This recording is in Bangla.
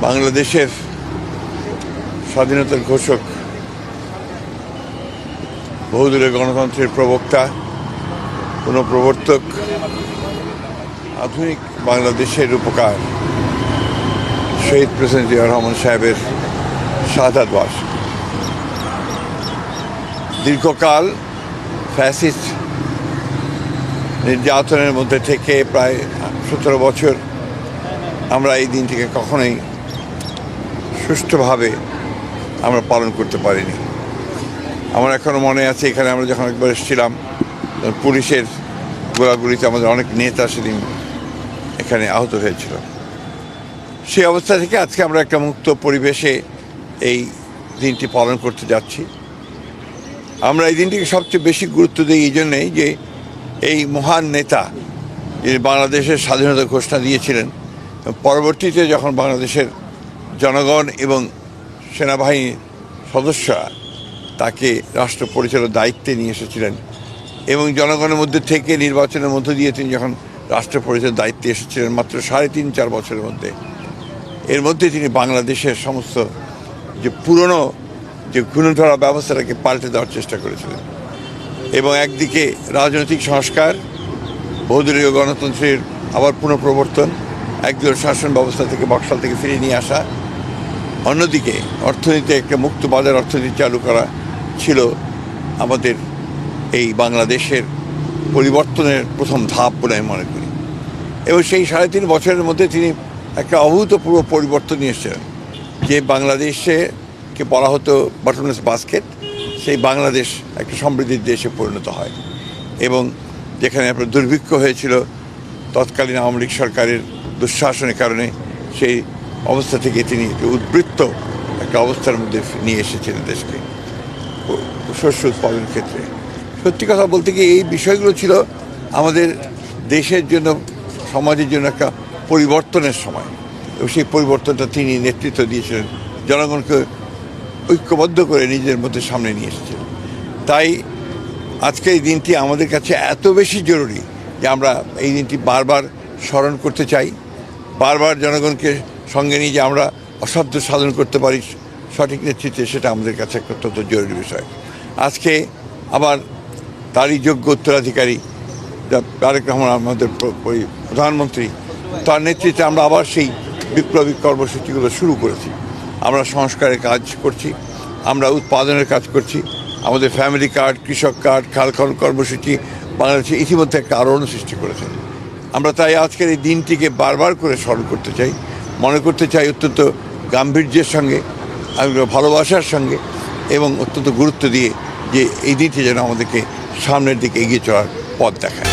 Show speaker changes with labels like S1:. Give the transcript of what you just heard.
S1: বাংলাদেশের স্বাধীনতার ঘোষক, বহুদলীয় গণতন্ত্রের প্রবক্তা, পুনঃপ্রবর্তক, আধুনিক বাংলাদেশের রূপকার শহীদ প্রেসিডেন্ট জিয়াউর রহমান সাহেবের শাহাদাত বার্ষ। দীর্ঘকাল ফ্যাসিস্ট নির্যাতনের মধ্যে থেকে প্রায় 17 বছর আমরা এই দিনটিকে কখনোই সুষ্ঠুভাবে আমরা পালন করতে পারিনি। আমার এখনও মনে আছে, এখানে আমরা যখন একবার এসেছিলাম, পুলিশের গোলাগুলিতে আমাদের অনেক নেতা সেদিন এখানে আহত হয়েছিল। সেই অবস্থা থেকে আজকে আমরা একটা মুক্ত পরিবেশে এই দিনটি পালন করতে যাচ্ছি। আমরা এই দিনটিকে সবচেয়ে বেশি গুরুত্ব দিই এই জন্যেই যে এই মহান নেতা যিনি বাংলাদেশের স্বাধীনতা ঘোষণা দিয়েছিলেন, পরবর্তীতে যখন বাংলাদেশের জনগণ এবং সেনাবাহিনীর সদস্যরা তাকে রাষ্ট্র পরিচালনার দায়িত্বে নিয়ে এসেছিলেন এবং জনগণের মধ্যে থেকে নির্বাচনের মধ্য দিয়ে তিনি যখন রাষ্ট্র পরিচালনার দায়িত্বে এসেছিলেন মাত্র 3.5-4 বছরের মধ্যে, এর মধ্যে তিনি বাংলাদেশের সমস্ত যে পুরনো যে ঘূর্ণধরা ব্যবস্থাটাকে পাল্টে দেওয়ার চেষ্টা করেছিলেন এবং একদিকে রাজনৈতিক সংস্কার, বহুদলীয় গণতন্ত্রের আবার পুনঃপ্রবর্তন, একদলীয় শাসন ব্যবস্থা থেকে বক্সাল থেকে ফিরিয়ে নিয়ে আসা, অন্যদিকে অর্থনীতিতে একটা মুক্ত বাজার অর্থনীতি চালু করা ছিল আমাদের এই বাংলাদেশের পরিবর্তনের প্রথম ধাপ বলে আমি মনে করি। এবং সেই 3.5 বছরের মধ্যে তিনি একটা অভূতপূর্ব পরিবর্তন নিয়ে এসেছিলেন। যে বাংলাদেশকে বলা হতো বটমলেস বাস্কেট, সেই বাংলাদেশ একটা সমৃদ্ধির দেশে পরিণত হয় এবং যেখানে আপনার দুর্ভিক্ষ হয়েছিল তৎকালীন আওয়ামী লীগ সরকারের দুঃশাসনের কারণে, সেই অবস্থা থেকে তিনি উদ্বৃত্ত একটা অবস্থার মধ্যে নিয়ে এসেছিলেন দেশকে শস্য উৎপাদনের ক্ষেত্রে। সত্যি কথা বলতে কি, এই বিষয়গুলো ছিল আমাদের দেশের জন্য, সমাজের জন্য একটা পরিবর্তনের সময় এবং সেই পরিবর্তনটা তিনি নেতৃত্ব দিয়েছিলেন, জনগণকে ঐক্যবদ্ধ করে নিজের মধ্যে সামনে নিয়ে এসেছিলেন। তাই আজকে এই দিনটি আমাদের কাছে এত বেশি জরুরি যে আমরা এই দিনটি বারবার স্মরণ করতে চাই, বারবার জনগণকে সঙ্গে নিয়ে যে আমরা অসাধ্য সাধন করতে পারি সঠিক নেতৃত্বে, সেটা আমাদের কাছে একটা অত্যন্ত জরুরি বিষয়। আজকে আবার তারই যোগ্য উত্তরাধিকারী তারেক রহমান আমাদের প্রধানমন্ত্রী, তার নেতৃত্বে আমরা আবার সেই বিপ্লবী কর্মসূচিগুলো শুরু করেছি। আমরা সংস্কারের কাজ করছি, আমরা উৎপাদনের কাজ করছি, আমাদের ফ্যামিলি কার্ড, কৃষক কার্ড, খাল খনন কর্মসূচি বাংলাদেশে ইতিমধ্যে একটা আলোড়ন সৃষ্টি করেছে। আমরা তাই আজকের এই দিনটিকে বারবার করে স্মরণ করতে চাই, মনে করতে চাই অত্যন্ত গাম্ভীর্যের সঙ্গে, ভালোবাসার সঙ্গে এবং অত্যন্ত গুরুত্ব দিয়ে যে এই দিনটি যেন আমাদেরকে সামনের দিকে এগিয়ে চলার পথ দেখায়।